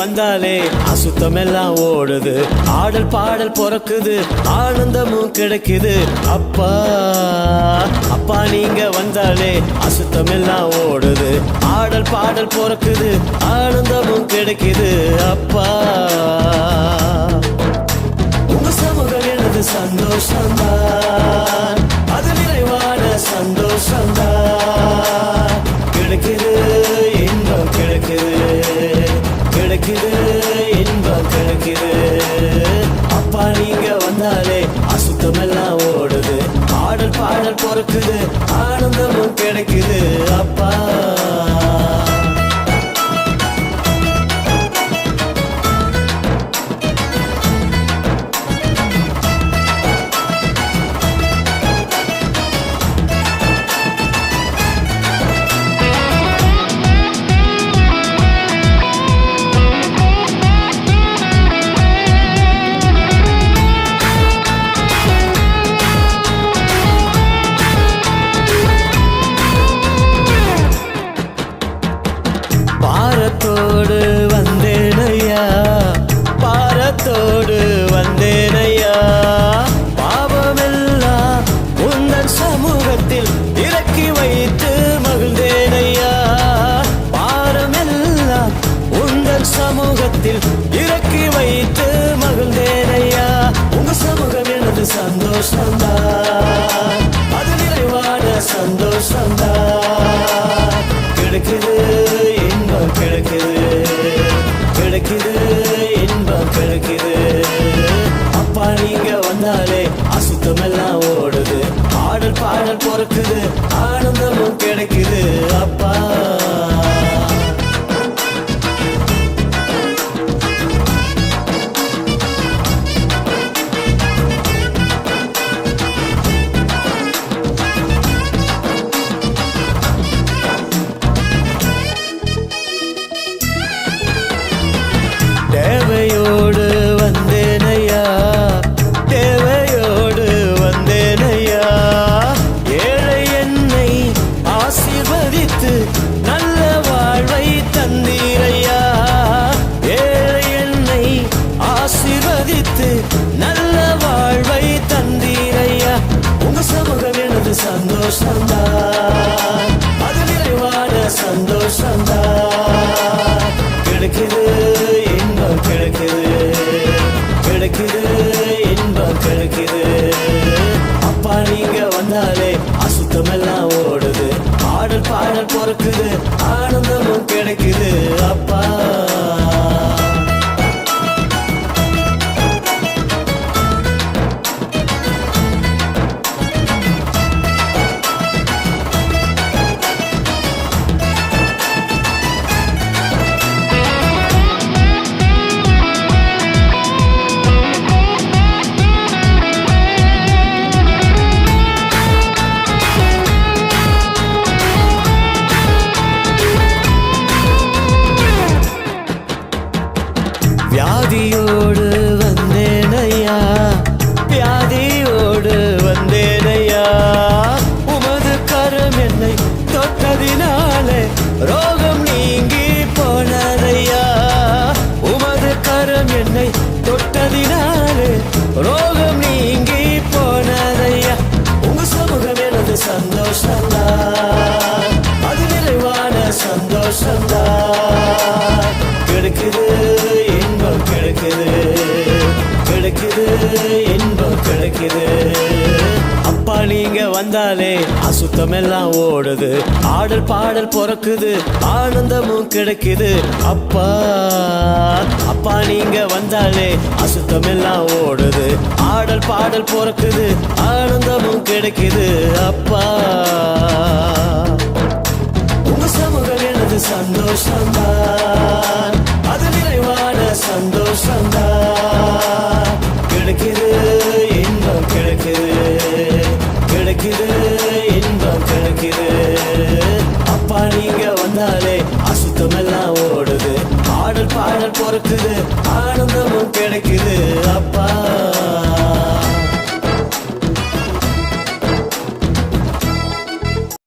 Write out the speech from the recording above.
வந்தாலே அசுத்தம் எல்லாம் ஓடுது, ஆடல் பாடல் பிறக்குது, ஆனந்தமும் கிடைக்குது. அப்பா அப்பா நீங்க வந்தாலே அசுத்தம் எல்லாம் ஓடுது, ஆடல் பாடல் பிறக்குது, ஆனந்தமும் கிடைக்குது. அப்பா உங்க சமூகம் எனது சந்தோஷம்தான், அது நிறைவான சந்தோஷம்தான். கிடைக்குது இன்பம் கிடைக்குது, கிடைக்குது இன்பம் கிடைக்குது. அப்பா நீங்க வந்தாலே அசுத்தம் எல்லாம் ஓடுது, ஆடல் பாடல் பிறக்குது, ஆனந்தமும் கிடைக்குது. அப்பா பாரத்தோடு வந்தேனையா, பாரத்தோடு வந்தேனையா, பாவமெல்லாம் உந்தன் சமூகத்தில் இறக்கி வைத்து மகிழ்ந்தேனையா. பாரமெல்லாம் உந்தன் சமூகத்தில் இறக்கி வைத்து மகிழ்ந்தேனையா. உங்க சமூகம் எனது சந்தோஷம்தான், அது நிறைவான சந்தோஷம்தான். கிடைக்குது இன்பம் கிடைக்குது, கிடைக்குது இன்பம் கிடைக்குது. அப்பா நீங்க வந்தாலே அசுத்தம் எல்லாம் ஓடுது, ஆடல் பாடல் பிறக்குது, ஆனந்தமும் கிடைக்குது. அப்பா தேவையோடு வந்தேனையா, தேவையோடு வந்தேனையா, ஏழை என்னை ஆசீர்வதித்து நல்ல வாழ்வை தந்தீரையா. ஏழை என்னை ஆசீர்வதித்து நல்ல வாழ்வை தந்தீரையா. உங்க சமூகம் எனது சந்தோஷம்தான், அது நிறைவான சந்தோஷம்தான். கிடைக்குது இன்பம் கிடைக்குது, கிடைக்குது இன்பம் கிடைக்குது. அப்பா நீங்க வந்தாலே அசுத்தம் எல்லாம் ஓடுது, ஆடல் பாடல் பிறக்குது, ஆனந்தமும் கிடைக்குது. அப்பா வியாதியோடு வந்தேனையா, வியாதியோடு வந்தேனையா, உமது கரம் என்னை தொட்டதினாலே ரோகம் நீங்கி போனதையா. உமது கரம் என்னை தொட்டதினாலே ரோகம் நீங்கி போனதையா. உங்க சமூகம் எனது சந்தோஷம்தான், அது நிறைவான சந்தோஷம்தான். கிடைக்குது இன்பம் கிடைக்குது, கிடைக்குது இன்பம் கிடைக்குது. அப்பா நீங்க வந்தாலே அசுத்தம் எல்லாம் ஓடுது, ஆடல் பாடல் பிறக்குது, ஆனந்தமும் கிடைக்குது. அப்பா அப்பா நீங்க வந்தாலே அசுத்தம் எல்லாம் ஓடுது, ஆடல் பாடல் பிறக்குது, ஆனந்தமும் கிடைக்குது. அப்பா உங்க சமூகம் எனது சந்தோஷம்தான், அது நிறைவான சந்தோஷம்தான். கிடைக்குது இன்பம் கிடைக்குது, கிடைக்குது இன்பம் கிடைக்குது. அப்பா நீங்க வந்தாலே அசுத்தம் எல்லாம் ஓடுது, ஆடல் பாடல் பிறக்குது, ஆனந்தமும் கிடைக்குது. அப்பா